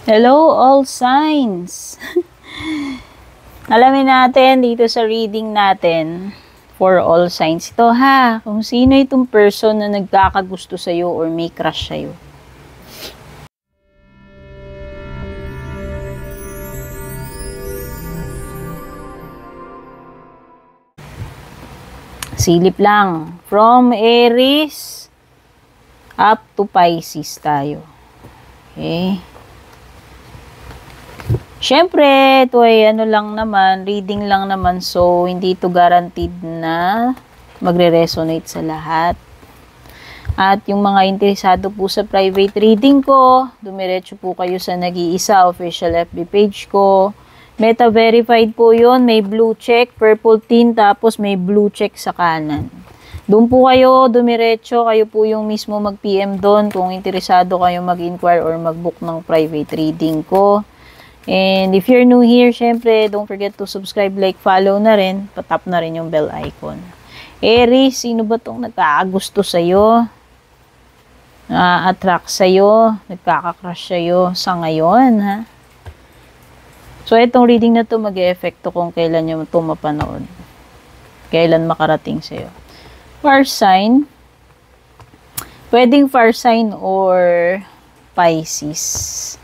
Hello all signs! Alamin natin dito sa reading natin for all signs. Ito ha, kung sino itong person na nagkakagusto sa'yo or may crush sa'yo. Silip lang. From Aries up to Pisces tayo. Okay. Siyempre, ito ay ano lang naman, reading lang naman, so hindi ito guaranteed na magre-resonate sa lahat. At yung mga interesado po sa private reading ko, dumiretso po kayo sa Nag-iisa official FB page ko. Meta verified po yon, may blue check, purple tint, tapos may blue check sa kanan. Doon po kayo, dumiretso, kayo po yung mismo mag-PM doon kung interesado kayo mag-inquire or mag-book ng private reading ko. And if you're new here, syempre, don't forget to subscribe, like, follow na rin. Patap na rin yung bell icon. Aries, sino ba itong nagkakagusto sa'yo? Na-attract sa'yo? Nagkakakrush sa'yo sa ngayon, ha? So, itong reading na to mag-e-effecto kung kailan nyo ito mapanood. Kailan makarating sa'yo. Fire sign. Pwedeng fire sign or Pisces.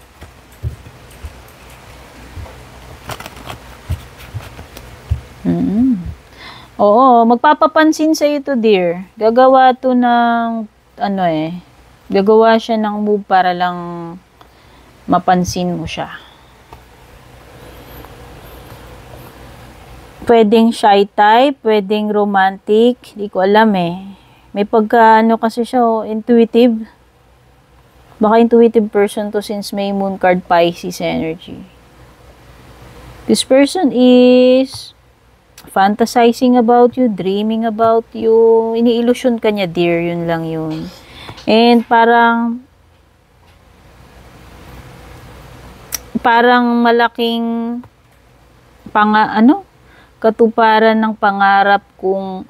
Oo, magpapapansin sa ito, dear. Gagawa to ng, gagawa siya ng move para lang mapansin mo siya. Pwedeng shy type, pwedeng romantic, di ko alam eh. May pagka, kasi siya, intuitive. Baka intuitive person to since may moon card Pisces energy. This person is fantasizing about you, dreaming about you, ini-illusion ka niya, dear, yun lang yun. And parang malaking katuparan ng pangarap kung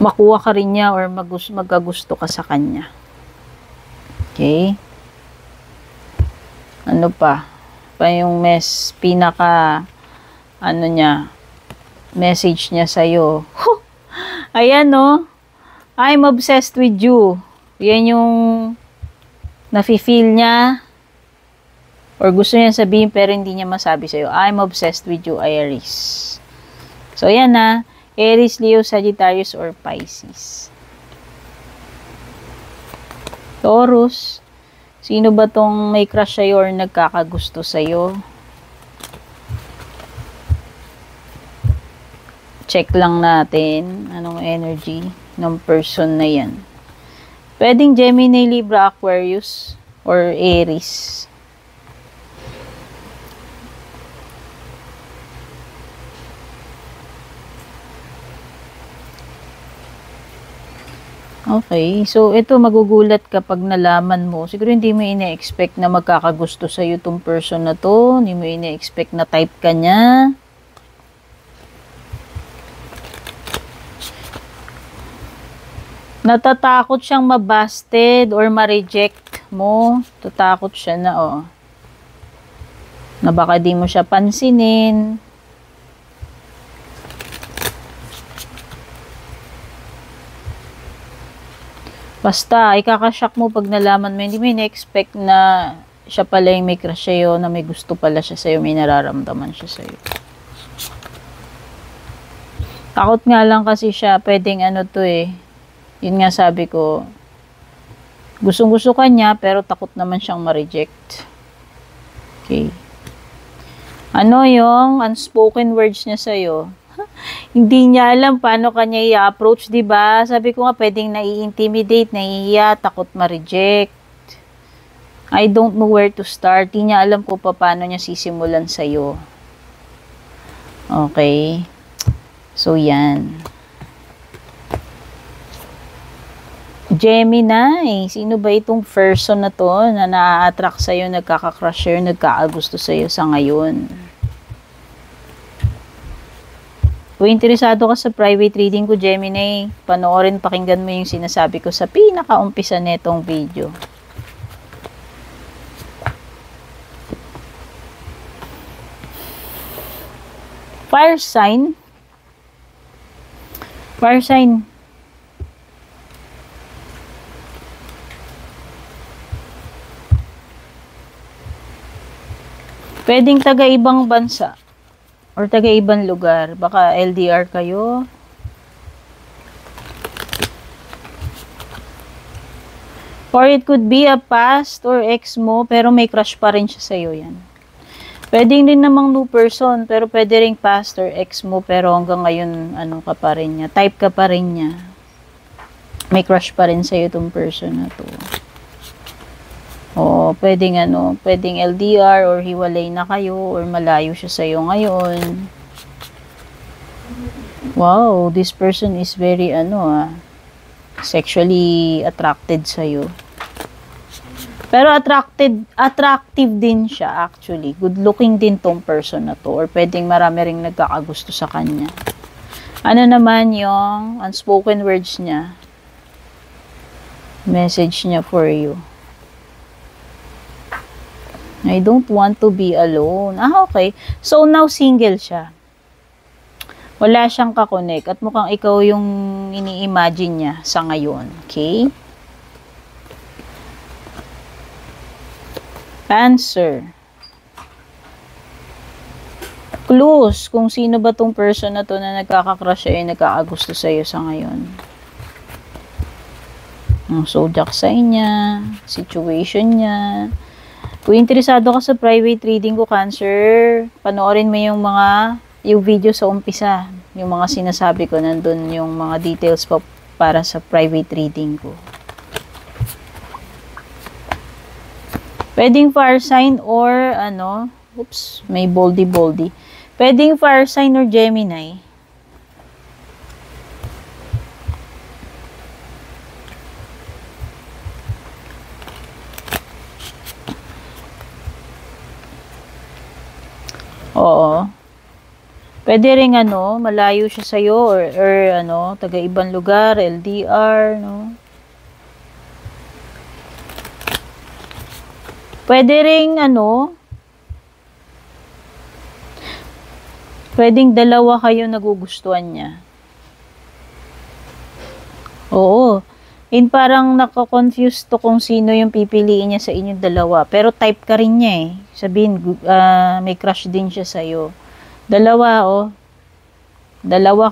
makuha ka rin niya or magagusto ka sa kanya. Okay? Ano pa? Yung pinaka message niya sa'yo. Ayan, no? I'm obsessed with you. Yan yung nafe-feel niya or gusto niya sabihin pero hindi niya masabi sa'yo. I'm obsessed with you, Aries. So, yan na. Aries, Leo, Sagittarius, or Pisces. Taurus. Sino ba tong may crush sa'yo or nagkakagusto sa'yo? Check lang natin anong energy ng person na yan. Pwedeng Gemini, Libra, Aquarius, or Aries. Okay, so ito magugulat kapag nalaman mo. Siguro hindi mo ina-expect na magkakagusto sa'yo itong person na to. Hindi mo ina-expect na type ka niya. Natatakot siyang mabasted or ma-reject mo. Tatakot siya na, na baka di mo siya pansinin. Basta, ikakashock mo pag nalaman mo. Hindi mo ina-expect na siya pala yung may crush sa'yo, na may gusto pala siya sa'yo, may nararamdaman siya sa'yo. Takot nga lang kasi siya, pwedeng yun nga sabi ko, gustong-gusto ka niya, pero takot naman siyang ma-reject. Okay. Ano yung unspoken words niya sa'yo? Hindi niya alam paano kanya i-approach, diba? Sabi ko nga, pwedeng nai-intimidate, nahihiya, takot ma-reject. I don't know where to start. Hindi niya alam kung paano niya sisimulan sa'yo. Okay. So, yan. Gemini, sino ba itong person na to na na-attract sa'yo, nagkaka-crush sa'yo, nagkakagusto sa'yo sa ngayon? Kung interesado ka sa private reading ko, Gemini, panoorin, pakinggan mo yung sinasabi ko sa pinaka-umpisa netong video. Fire sign. Fire sign. Pwedeng taga-ibang bansa or taga-ibang lugar. Baka LDR kayo. Or it could be a past or ex mo, pero may crush pa rin siya sa'yo yan. Pwedeng din namang new person, pero pwede ring past or ex mo, pero hanggang ngayon, ano ka pa rin niya, type ka pa rin niya. May crush pa rin sa'yo itong person na to. O, pwedeng pwedeng LDR or hiwalay na kayo or malayo siya sa'yo ngayon. Wow, this person is very, sexually attracted sa'yo. Pero attractive din siya actually. Good looking din tong person na to. Or pwedeng marami ring nagkakagusto sa kanya. Ano naman yung unspoken words niya? Message niya for you. I don't want to be alone. Okay. So, now single siya. Wala siyang kakonek at mukhang ikaw yung ini-imagine niya sa ngayon. Okay? Answer. Clues. Kung sino ba tong person na to na nagkakakrush sa'yo, nagkakagusto sa'yo sa ngayon. Ang zodiac sign niya, situation niya. Kung interesado ka sa private reading ko, Cancer, panoorin mo yung video sa umpisa. Yung mga sinasabi ko, nandun yung mga details pa para sa private reading ko. Pwedeng fire sign or may boldy. Pwedeng fire sign or Gemini. Oo. Pwede ring malayo siya sa'yo or taga-ibang lugar, LDR, no? Pwede ring pwedeng dalawa kayo nagugustuhan niya. Oo. Parang nako-confuse to kung sino yung pipiliin niya sa inyong dalawa. Pero type ka rin niya eh. Sabihin, may crush din siya sa'yo. Dalawa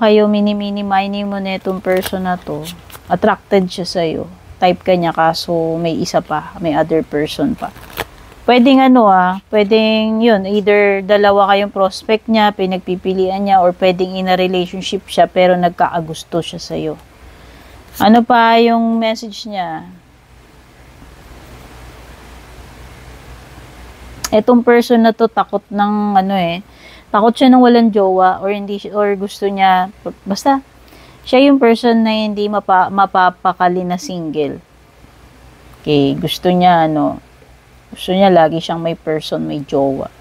kayo, mini-mini mo na itong person na to. Attracted siya sa'yo. Type ka niya kaso may isa pa, may other person pa. Pwedeng pwedeng yun, either dalawa kayong prospect niya, pinagpipilian niya, or pwedeng in a relationship siya pero nagkaagusto siya sa'yo. Ano pa yung message niya? Etong person na to takot ng takot siya nang walang jowa or hindi or gusto niya basta siya yung person na hindi mapapakali na single. Okay, gusto niya lagi siyang may person, may jowa.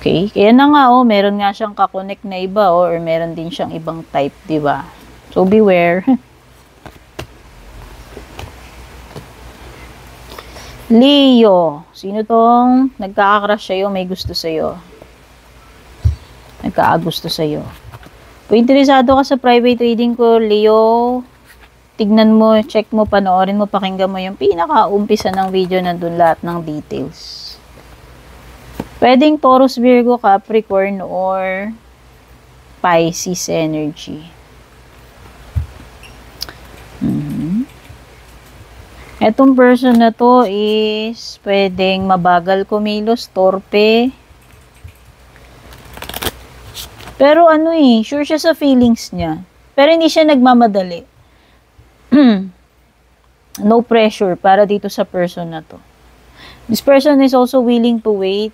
Okay, kaya na nga meron nga siyang kakonek na iba or meron din siyang ibang type, 'di ba? So, beware. Leo. Sino tong nagkaka-crush sa'yo, may gusto sa'yo? Nagkaagusto sa'yo. Kung interesado ka sa private reading ko, Leo, tignan mo, check mo, panoorin mo, pakinggan mo yung pinaka-umpisa ng video, nandun lahat ng details. Pwedeng Taurus, Virgo, Capricorn, or Pisces energy. Etong person na to is pwedeng mabagal kumilos, torpe. Pero sure siya sa feelings niya. Pero hindi siya nagmamadali. No pressure para dito sa person na to. This person is also willing to wait.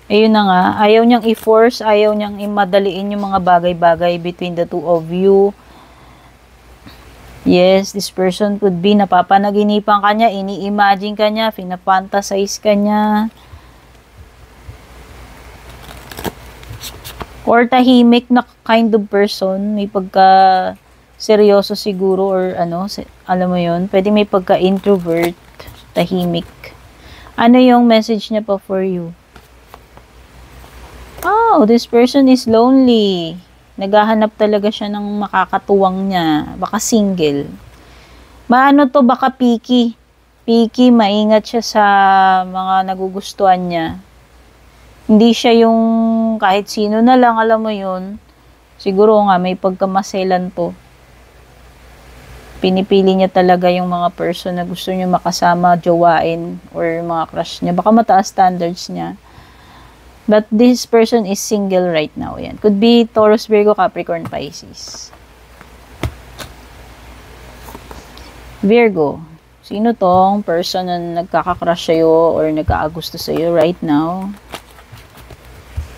Ayun na nga, ayaw niyang i-force, ayaw niyang imadaliin yung mga bagay-bagay between the two of you. Yes, this person could be napapanaginipan ka niya, ini-imagine ka niya, pinapantasize ka niya. Or tahimik na kind of person, may pagka seryoso siguro or alam mo yun, pwede may pagka-introvert, tahimik. Ano yung message niya pa for you? Oh, this person is lonely. Naghahanap talaga siya ng makakatuwang niya. Baka single. Maano to, baka picky. Picky, maingat siya sa mga nagugustuhan niya. Hindi siya yung kahit sino na lang, alam mo yun. Siguro nga, may pagkamaselan to. Pinipili niya talaga yung mga person na gusto niya makasama, jowain, or mga crush niya. Baka mataas standards niya. But this person is single right now. Yan. Could be Taurus, Virgo, Capricorn, Pisces. Virgo. Sino tong person na nagkaka-crush sa'yo or nagkaagusto sa'yo right now?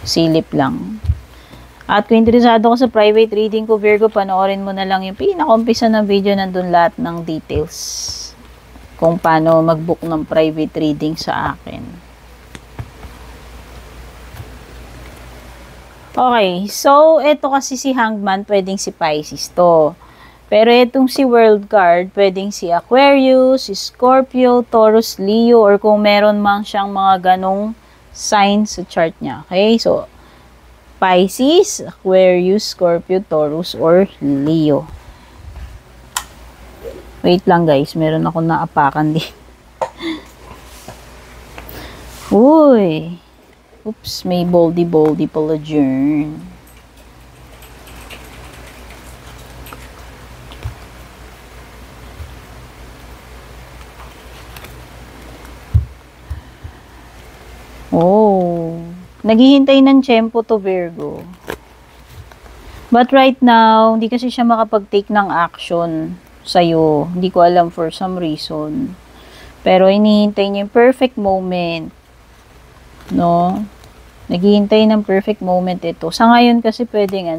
Silip lang. At kung interesado ka sa private reading ko, Virgo, panoorin mo na lang yung pinaka-umpisa ng video. Nandun lahat ng details kung paano mag-book ng private reading sa akin. Okay, so ito kasi si Hangman, pwedeng si Pisces to. Pero itong si World card, pwedeng si Aquarius, si Scorpio, Taurus, Leo, or kung meron mang siyang mga ganong signs sa chart niya. Okay, so Pisces, Aquarius, Scorpio, Taurus, or Leo. Wait lang guys, meron ako naapakan din. Uy! Oops, may boldy pala dyan. Oh, naghihintay ng tiyempo to Virgo. But right now, hindi kasi siya makapag-take ng action sa'yo. Hindi ko alam for some reason. Pero hinihintay niya yung perfect moment. No? Naghihintay ng perfect moment ito. Sa ngayon kasi pwedeng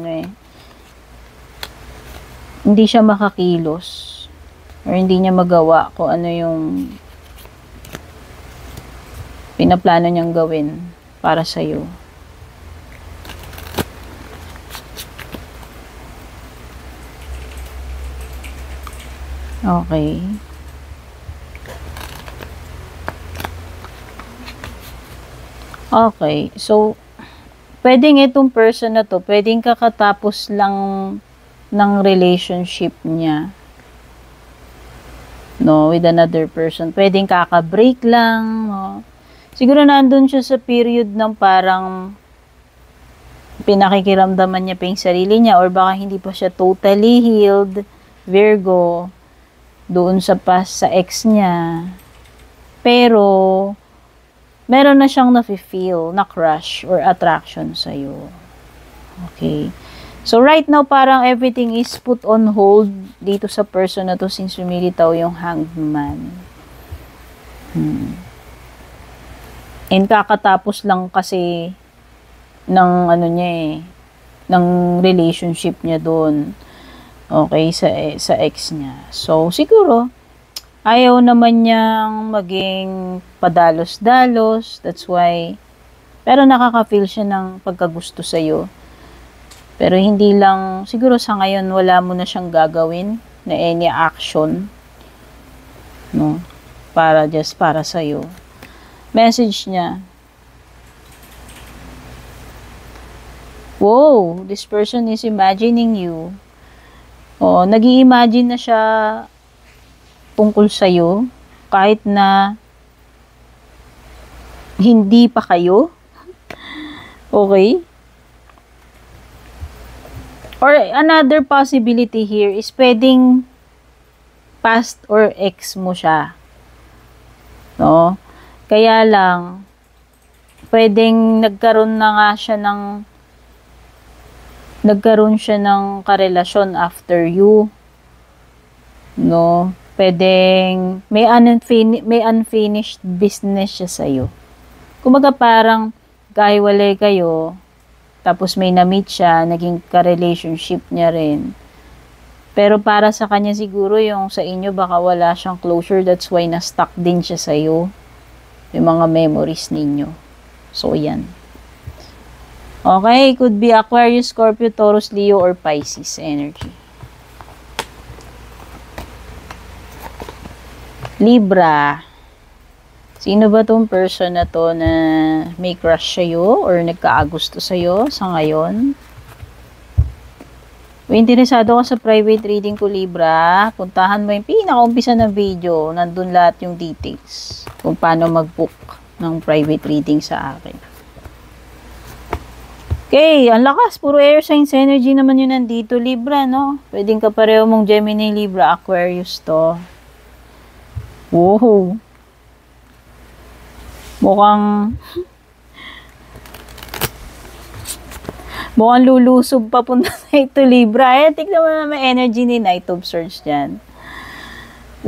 hindi siya makakilos. Or hindi niya magawa kung ano yung pinaplano niyang gawin para sa'yo. Okay. Okay. So, pwedeng itong person na to, pwedeng kakatapos lang ng relationship niya. No, with another person. Pwedeng kaka-break lang, no. Siguro nandun siya sa period ng parang pinakikiramdaman niya pa yung sarili niya or baka hindi pa siya totally healed, Virgo, doon sa past sa ex niya. Pero, meron na siyang nafe-feel na crush or attraction sa'yo. Okay. So, right now, parang everything is put on hold dito sa person na to since lumilitaw yung Hanged Man. And kakatapos lang kasi ng ng relationship niya doon. Okay, sa ex niya. So, siguro, ayaw naman niyang maging padalos-dalos. That's why, pero nakaka-feel siya ng pagkagusto sa'yo. Pero hindi lang, siguro sa ngayon, wala mo na siyang gagawin na any action. No? Para sa'yo. Message niya. Wow, this person is imagining you. O, nag-i-imagine na siya tungkol sa'yo. Kahit na hindi pa kayo. Okay? Or another possibility here is pwedeng past or ex mo siya. No? Kaya lang, pwedeng nagkaroon siya ng karelasyon after you. No? Pwedeng may unfinished business siya sa'yo. Kumaga parang kahiwalay kayo, tapos may na-meet siya, naging ka-relationship niya rin. Pero para sa kanya siguro yung sa inyo baka wala siyang closure, that's why na-stuck din siya sa'yo. Yung mga memories ninyo. So, yan. Okay, could be Aquarius, Scorpio, Taurus, Leo, or Pisces energy. Libra. Sino ba tong person na to na may crush sa'yo or nagkaagusto sa'yo sa ngayon? Kung interesado ka sa private reading ko, Libra, puntahan mo yung pinaka-umpisa ng video. Nandun lahat yung details kung paano mag-book ng private reading sa akin. Okay, ang lakas. Puro air signs energy naman yun nandito, Libra, no? Pwedeng kapareho mong Gemini, Libra, Aquarius to. Wow! Mukhang lulusob papunta na ito, Libra. Tignan mo naman energy ni Knight of Swords dyan.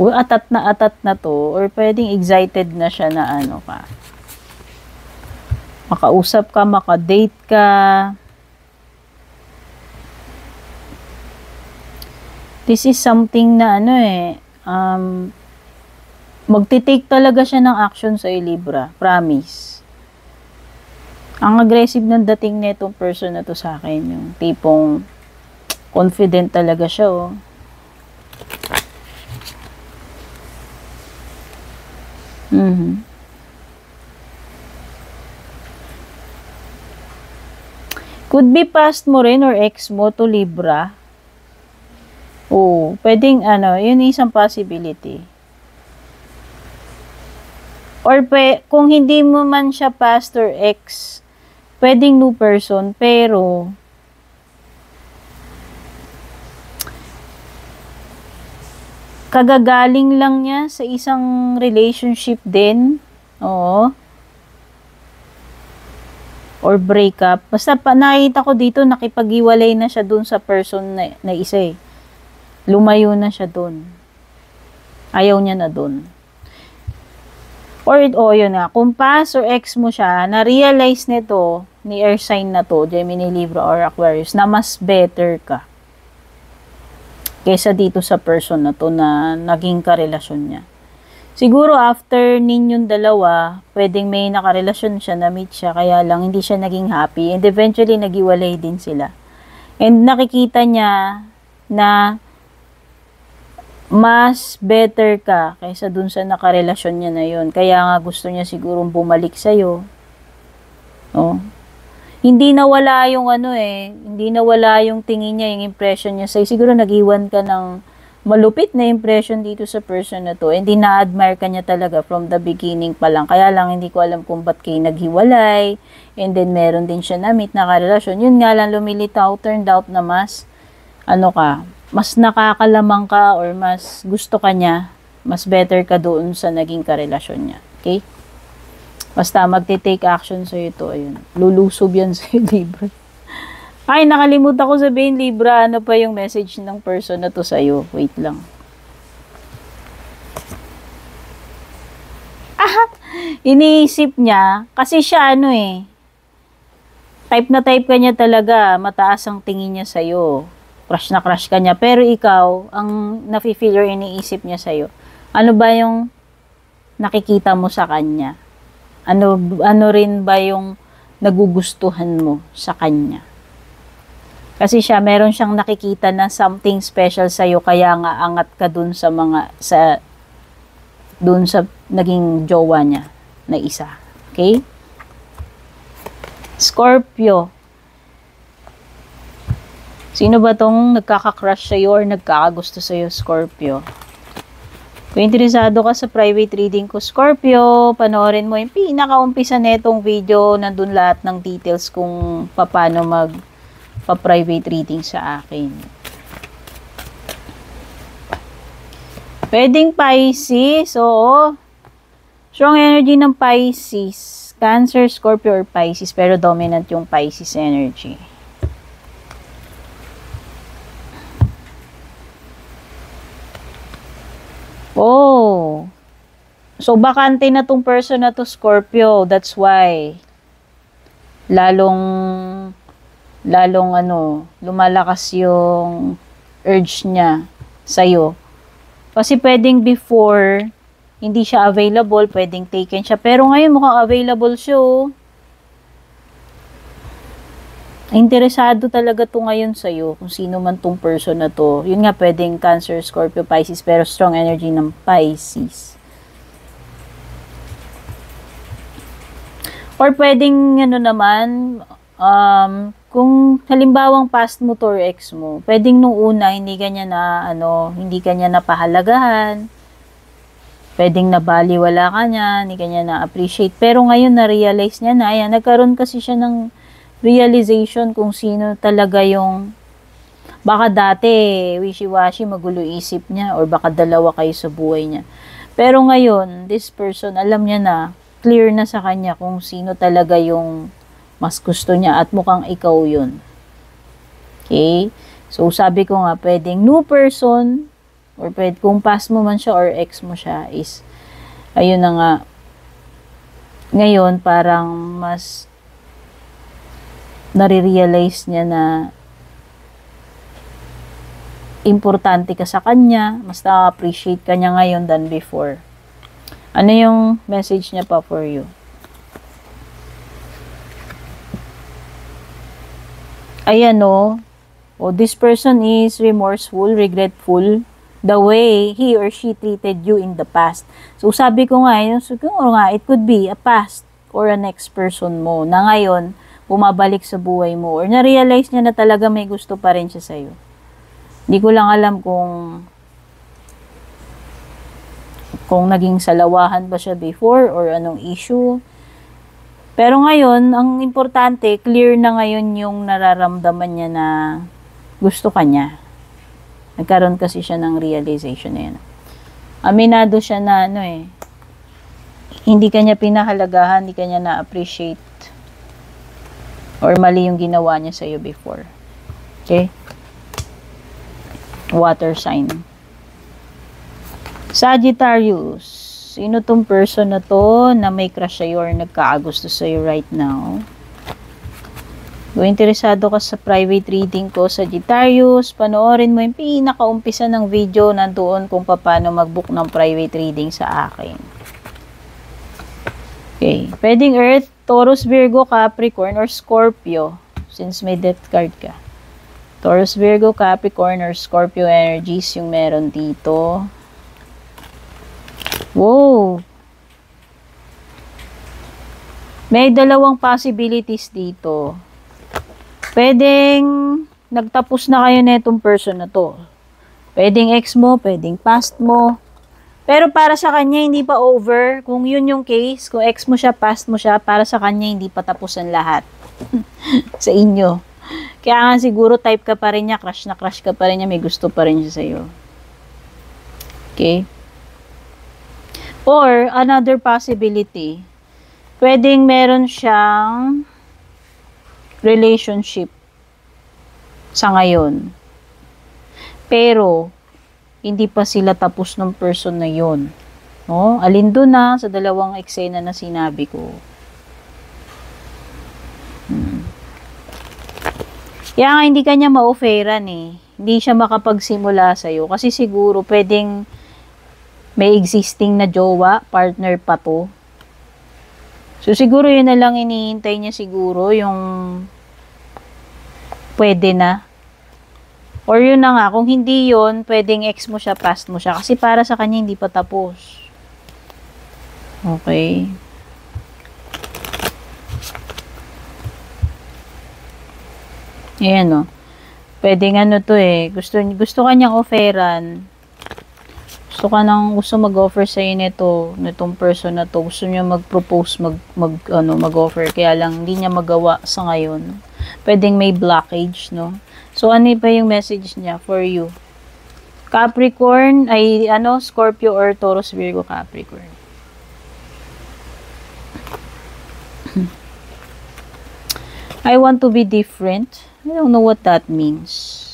Atat na to. Or pwedeng excited na siya na ano ka. Makausap ka, makadate ka. This is something na magti-take talaga siya ng action sa Libra. Promise. Ang aggressive ng dating netong person na to sa akin. Yung tipong confident talaga siya, oh. Could be past mo rin or ex mo to, Libra. Oh, pwedeng yun isang possibility. Or kung hindi mo man siya past or ex, pwedeng new person, pero kagagaling lang niya sa isang relationship din. Oo. Or breakup. Basta nakita ko dito, nakipag-iwalay na siya dun sa person na isa eh. Lumayo na siya dun. Ayaw niya na dun. Or, yun nga, kung past or ex mo siya, na-realize nito, ni air sign na to, Gemini, Libra, or Aquarius, na mas better ka kesa dito sa person na to na naging karelasyon niya. Siguro, after ninyong dalawa, pwedeng may nakarelasyon siya, na-meet siya, kaya lang hindi siya naging happy, and eventually, nagiwalay din sila. And nakikita niya na mas better ka kaysa dun sa nakarelasyon niya na yun. Kaya nga gusto niya sigurong bumalik sa'yo. Oh. Hindi nawala yung hindi nawala yung tingin niya, yung impression niya sa'yo. Siguro nag-iwan ka ng malupit na impression dito sa person na to. Hindi na-admire ka niya talaga from the beginning pa lang. Kaya lang hindi ko alam kung ba't kayo naghiwalay. And then meron din siya na-meet na karelasyon. Yun nga lang lumilitaw, turned out na mas mas nakakalamang ka or mas gusto ka niya, mas better ka doon sa naging karelasyon niya. Okay? Basta magte-take action sa'yo ito. Ayun. Lulusob yan sa'yo, Libra. Ay, nakalimutan ko sabihin, Libra, ano pa yung message ng person na to sa'yo? Wait lang. Iniisip niya, kasi siya type na type ka niya talaga, mataas ang tingin niya sa'yo. Crush na crush ka niya. Pero ikaw, ang nafe-feel or iniisip niya sa'yo, ano ba yung nakikita mo sa kanya? Ano rin ba yung nagugustuhan mo sa kanya? Kasi meron siyang nakikita na something special sa'yo, kaya nga angat ka dun sa dun sa naging jowa niya na isa. Okay? Scorpio. Sino ba tong nagkaka-crush sa'yo or nagkakagusto sa'yo, Scorpio? Kung interesado ka sa private reading ko, Scorpio, panoorin mo yung pinaka-umpisa netong video. Nandun lahat ng details kung paano magpa-private reading sa akin. Pwedeng Pisces, oo. Strong energy ng Pisces. Cancer, Scorpio, or Pisces, pero dominant yung Pisces energy. Oh. So, bakante na tong person na to, Scorpio. That's why. Lalong lumalakas yung urge niya sa'yo. Kasi pwedeng before, hindi siya available, pwedeng taken siya. Pero ngayon, mukhang available siya, oh. Interesado talaga to ngayon sa'yo, kung sino man tong person na to. Yun nga, pwedeng Cancer, Scorpio, Pisces, pero strong energy ng Pisces. Or pwedeng, ano naman, kung halimbawang past mo to or ex mo, pwedeng nung una, hindi kanya na, hindi kanya napahalagahan, pwedeng nabaliwala ka niya, hindi kanya na-appreciate. Pero ngayon, na-realize niya na, ayan, nagkaroon kasi siya ng realization kung sino talaga yung, baka dati, wishy-washy, magulo isip niya, or baka dalawa kayo sa buhay niya. Pero ngayon, this person, alam niya na, clear na sa kanya kung sino talaga yung mas gusto niya at mukhang ikaw yun. Okay? So, sabi ko nga, pwedeng new person, or pwede, kung past mo man siya or ex mo siya, is, ayun na nga, ngayon, parang mas nare-realize niya na importante ka sa kanya, mas na-appreciate ka niya ngayon than before. Ano yung message niya pa for you? Ayan o. Oh, this person is remorseful, regretful, the way he or she treated you in the past. So, sabi ko nga, siguro nga, it could be a past or a next person mo na ngayon, bumabalik sa buhay mo or na-realize niya na talaga may gusto pa rin siya sa'yo. Hindi ko lang alam kung naging salawahan ba siya before or anong issue. Pero ngayon, ang importante, clear na ngayon yung nararamdaman niya na gusto ka niya. Nagkaroon kasi siya ng realization na yun. Aminado siya na hindi kanya pinahalagahan, hindi kanya na-appreciate or mali yung ginawa niya sa'yo before. Okay? Water sign. Sagittarius. Sino tong person na to na may crush sa'yo or nagkaagusto sa'yo right now? Kung interesado ka sa private reading ko, Sagittarius, panoorin mo yung pinakaumpisa ng video nandoon kung paano mag-book ng private reading sa akin. Okay. Pwedeng Earth, Taurus, Virgo, Capricorn, or Scorpio. Since may death card ka. Taurus, Virgo, Capricorn, or Scorpio energies yung meron dito. Wow! May dalawang possibilities dito. Pwedeng nagtapos na kayo na itong person na to. Pwedeng ex mo, pwedeng past mo. Pero para sa kanya, hindi pa over. Kung yun yung case, kung ex mo siya, past mo siya, para sa kanya, hindi pa tapos ang lahat. Sa inyo. Kaya nga siguro type ka pa rin niya, crush na crush ka pa rin niya, may gusto pa rin siya sa'yo. Okay? Or, another possibility, pwedeng meron siyang relationship sa ngayon. Pero, hindi pa sila tapos ng person na yon. No? Alin doon na sa dalawang eksena na sinabi ko. Kaya nga hindi kanya ma-offeran eh. Hindi siya makapagsimula sa'yo. Kasi siguro pwedeng may existing na jowa, partner pa to. So, siguro yun na lang inihintay niya siguro, yung pwede na. Or yun na nga, kung hindi yun, pwedeng ex mo siya, past mo siya. Kasi para sa kanya, hindi pa tapos. Okay. Ayan o. Pwedeng ano to eh. Gusto kanyang offeran. Gusto mag-offer sa'yo nitong person na to. Gusto niya mag-propose, mag-offer. Kaya lang, hindi niya magawa sa ngayon. Pwedeng may blockage, no? So, ano ba yung message niya for you? Capricorn, Scorpio or Taurus, Virgo, Capricorn. I want to be different. I don't know what that means.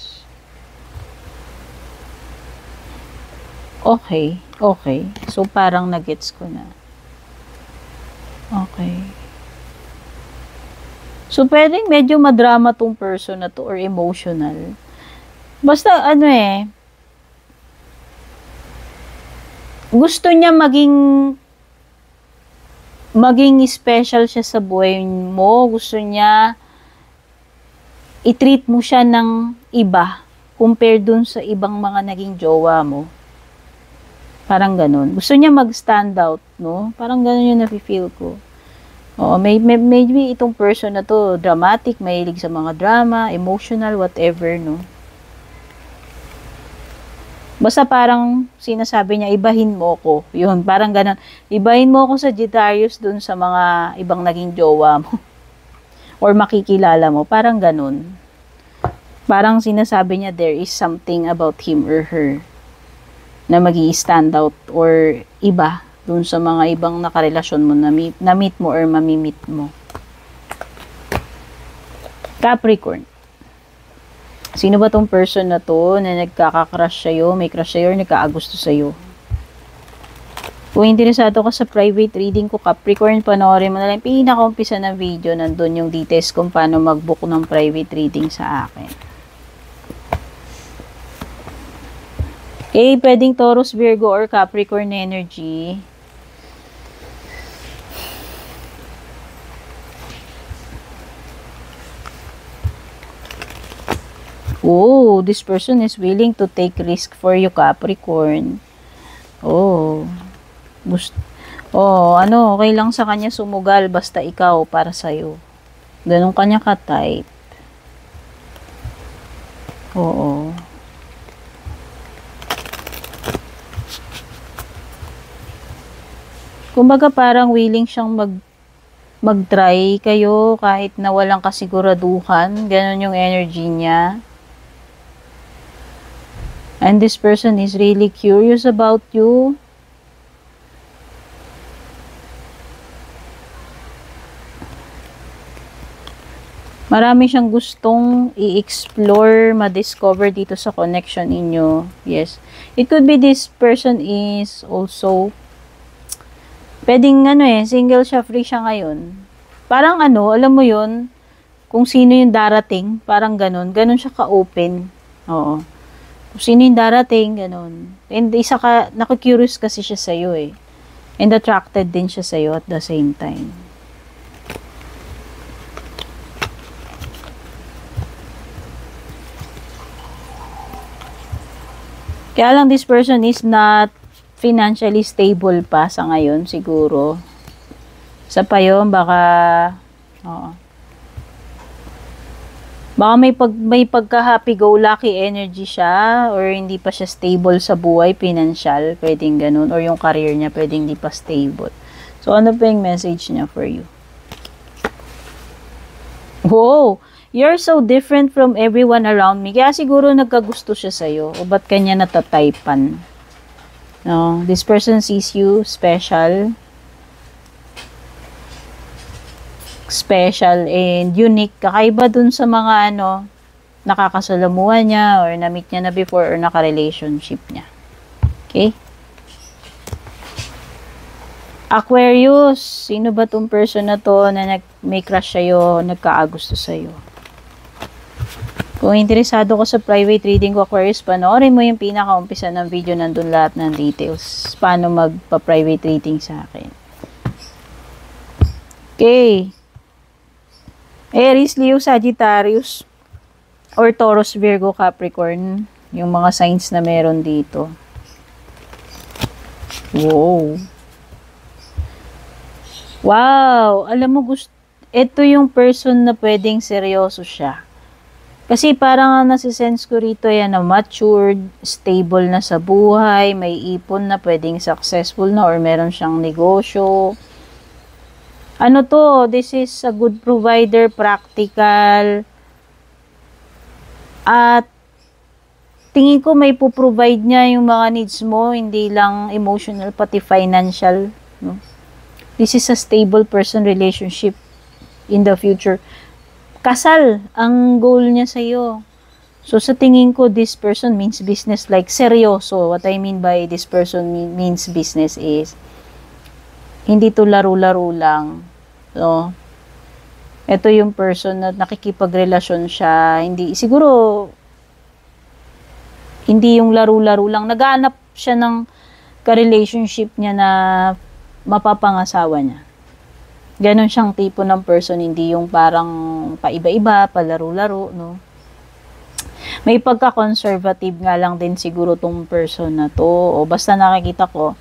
Okay. So, parang nagets ko na. Okay. So, pwedeng medyo madrama tong person na to or emotional. Basta, gusto niya maging special siya sa buhay mo. Gusto niya i-treat mo siya ng iba compare dun sa ibang mga naging jowa mo. Parang ganun. Gusto niya mag-stand out, no? Parang ganun yung nafe-feel ko. Oo, maybe itong person na to, dramatic, mahilig sa mga drama, emotional, whatever, no? Basta parang sinasabi niya, ibahin mo ko. Yun, parang ganun. Ibahin mo ko sa Sagittarius dun sa mga ibang naging jowa mo. Or makikilala mo. Parang ganun. Parang sinasabi niya, there is something about him or her na magi-stand out or iba dun sa mga ibang nakarelasyon mo na meet mo or mamimit mo. Capricorn. Sino ba tong person na to na nagkaka-crush sa'yo, may crush sa'yo, or nagkaagusto sa'yo? Kung interesado ka sa private reading ko, Capricorn, panoorin mo na lang pinaka-umpisa ng video, nandun yung details kung paano mag-book ng private reading sa akin. Okay, pwedeng Taurus, Virgo, or Capricorn energy. Oh, this person is willing to take risk for you, Capricorn. Oh. Okay lang sa kanya sumugal basta ikaw para sa'yo. Ganun kanya ka-type. Oo. Kumbaga parang willing siyang mag-try kayo kahit na walang kasiguraduhan. Ganun yung energy niya. And this person is really curious about you. Marami siyang gustong i-explore, ma-discover dito sa connection inyo. Yes. It could be this person is also pwedeng single siya, free siya ngayon. Parang alam mo yun, kung sino yung darating, parang ganun siya ka-open. Oo. Kung sino yung darating, ganun. And naku-curious kasi siya sa'yo eh. And attracted din siya sa'yo at the same time. Kaya lang this person is not financially stable pa sa ngayon siguro. Sa pa yun, baka may pagka-happy-go-lucky energy siya or hindi pa siya stable sa buhay, financial, pwedeng ganun. Or yung career niya, pwedeng hindi pa stable. So, ano pa yung message niya for you? Wow! You're so different from everyone around me. Kaya siguro nagkagusto siya sa'yo. O ba't kanya natataypan? No? This person sees you special. Special and unique. Kakaiba dun sa mga nakakasalamuhan niya or na-meet niya na before or naka-relationship niya. Okay? Aquarius. Sino ba tong person na to na may crush sa'yo, nagkaagusto sa'yo? Kung interesado ka sa private reading ko, Aquarius, panoorin mo yung pinaka-umpisa ng video, nandun lahat ng details. Paano magpa-private reading sa akin. Okay. Aries, Leo, Sagittarius, or Taurus, Virgo, Capricorn. Yung mga signs na meron dito. Wow. Wow. Alam mo, ito yung person na pwedeng seryoso siya. Kasi parang nasisense ko rito yan na matured, stable na sa buhay, may ipon na, pwedeng successful na or meron siyang negosyo. This is a good provider, practical. At tingin ko may provide niya yung mga needs mo, hindi lang emotional, pati financial. No? This is a stable person relationship in the future. Kasal ang goal niya sa'yo. So, sa tingin ko, this person means business, like seryoso. What I mean by this person means business is, hindi to laro-laro lang. So, ito yung person na nakikipagrelasyon siya. Siguro, hindi yung laro-laro lang. Naghahanap siya ng ka-relationship niya na mapapangasawa niya. Ganon siyang tipo ng person, hindi yung parang paiba-iba, palaro-laro, no? May pagka-conservative nga lang din siguro tong person na to. O basta nakikita ko,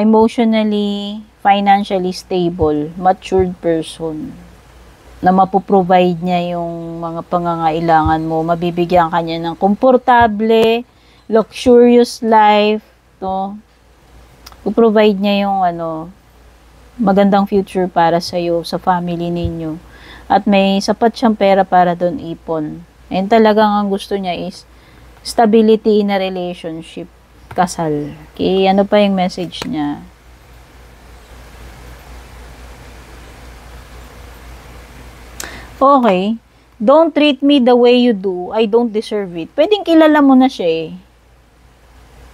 emotionally, financially stable, matured person na mapoprovide niya yung mga pangangailangan mo. Mabibigyan ka niya ng komportable, luxurious life, no? Provide niya yung magandang future para sa iyo, sa family ninyo. At may sapat siyang pera para doon ipon. And talagang ang gusto niya is stability in a relationship, kasal. Okay, ano pa yung message niya? Okay, don't treat me the way you do. I don't deserve it. Pwedeng kilala mo na siya eh.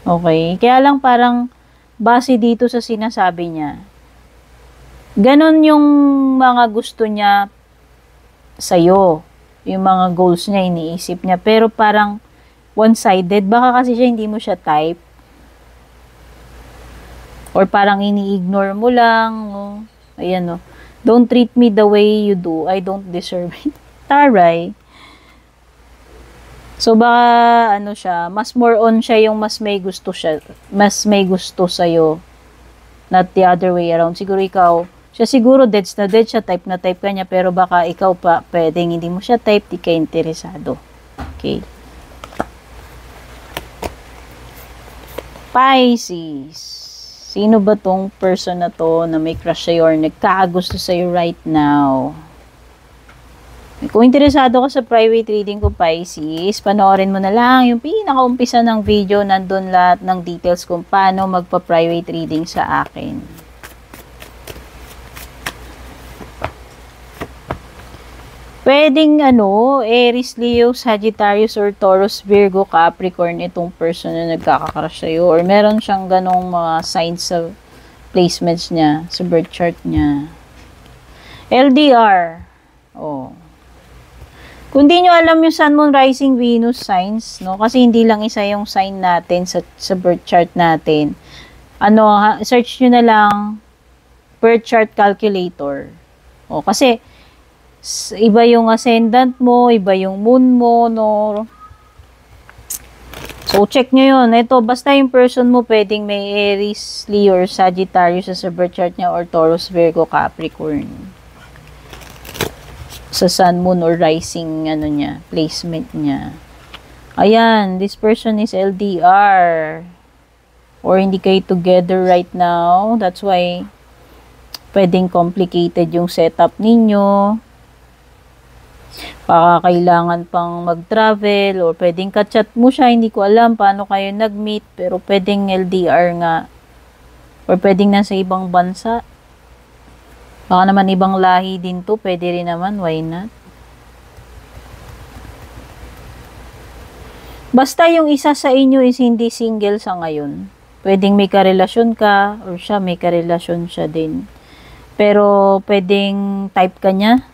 Okay, kaya lang parang base dito sa sinasabi niya, ganon yung mga gusto niya sa'yo. Yung mga goals niya, iniisip niya. Pero parang one-sided. Baka kasi siya hindi mo siya type. Or parang ini-ignore mo lang. No? Ayan, no. Don't treat me the way you do. I don't deserve it. Taray. So, baka, siya, mas more on siya yung mas may gusto siya. Mas may gusto sa'yo. Not the other way around. Siguro ikaw, siya siguro dead na dead siya, type na type ka niya, pero baka ikaw pa, pwedeng hindi mo siya type, di ka interesado. Okay. Pisces. Sino ba tong person na to na may crush sa'yo or nagkakagusto sa'yo right now? Kung interesado ka sa private reading ko, Pisces, panoorin mo na lang yung pinaka-umpisa ng video, nandun lahat ng details kung paano magpa-private reading sa akin. Pwedeng Aries, Leo, Sagittarius, or Taurus, Virgo, Capricorn itong person na nagkakakrush sa'yo. Or meron siyang ganong mga signs sa placements niya, sa birth chart niya. LDR. Oh. Kung di nyo alam yung Sun, Moon, Rising, Venus signs, no? Kasi hindi lang isa yung sign natin sa birth chart natin. Search nyo na lang birth chart calculator. O, kasi iba yung ascendant mo, iba yung moon mo, no? So, check nyo yun. Ito, basta yung person mo, pwedeng may Aries, Leo, or Sagittarius sa birth chart niya, or Taurus, Virgo, Capricorn. Sa Sun, Moon, or Rising, niya, placement niya. Ayan, this person is LDR. Or hindi kayo together right now. That's why, pwedeng complicated yung setup ninyo. Baka kailangan pang mag-travel or pwedeng ka-chat mo siya, hindi ko alam paano kayo nag-meet, pero pwedeng LDR nga or pwedeng nasa ibang bansa. Baka naman ibang lahi din to, pwede rin naman, why not? Basta yung isa sa inyo is hindi single sa ngayon. Pwedeng may karelasyon ka or siya may karelasyon siya din. Pero pwedeng type ka niya.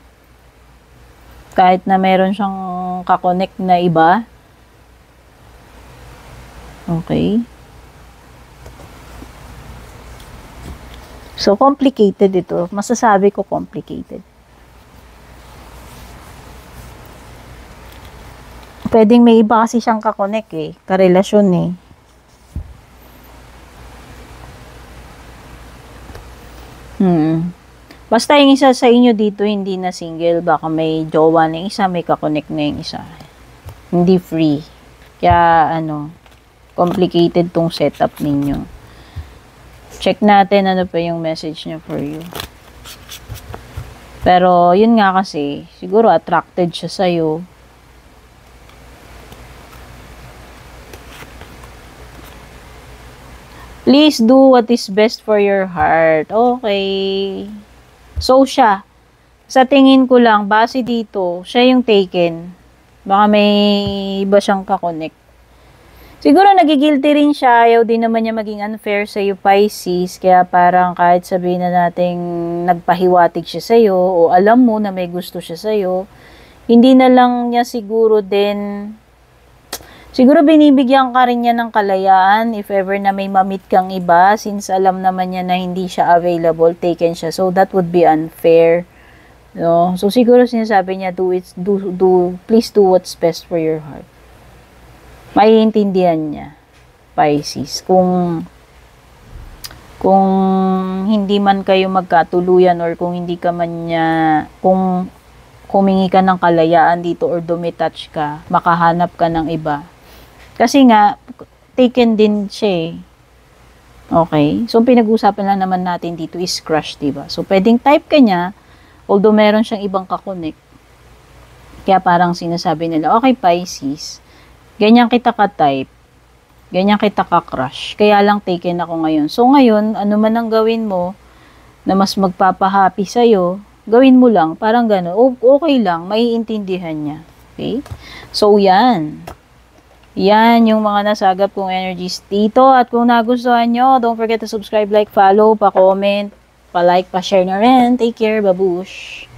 Kahit na meron siyang kakonect na iba. Okay. So, complicated ito. Masasabi ko complicated. Pwedeng may iba kasi siyang kakonect eh. Karelasyon eh. Basta yung isa sa inyo dito hindi na single, baka may jowa na isa, may kakonect na yung isa. Hindi free. Kaya complicated tong setup ninyo. Check natin ano pa yung message niya for you. Pero yun nga kasi, siguro attracted siya sa'yo. Please do what is best for your heart. Okay. So, siya. Sa tingin ko lang, base dito, siya yung taken. Baka may iba siyang kakonect. Siguro nagigilty rin siya. Ayaw din naman niya maging unfair sa iyo, Pisces. Kaya parang kahit sabihin na nating nagpahiwatig siya sa iyo o alam mo na may gusto siya sa iyo, hindi na lang niya siguro din. Siguro binibigyan ka rin niya ng kalayaan if ever na may mamit kang iba, since alam naman niya na hindi siya available, taken siya. So that would be unfair. No? So siguro sinasabi niya, please do what's best for your heart. Maiintindihan niya, Pisces, kung Kung hindi man kayo magkatuluyan or kung hindi ka man niya, kung humingi ka ng kalayaan dito or dumitouch ka, makahanap ka ng iba. Kasi nga, taken din siya eh. Okay? So, pinag-usapan lang naman natin dito is crush, diba? So, pwedeng type ka niya, although meron siyang ibang kakonek. Kaya parang sinasabi nila, okay, Pisces, ganyan kita ka-type, ganyan kita ka-crush, kaya lang taken ako ngayon. So, ngayon, ano man ang gawin mo na mas magpapahappy sa'yo, gawin mo lang, parang gano'n. Okay lang, maiintindihan niya. Okay? So, yan. Yan yung mga nasagap kong energies dito. At kung nagustuhan nyo, don't forget to subscribe, like, follow, pa-comment, pa-like, pa-share na rin. Take care, babush!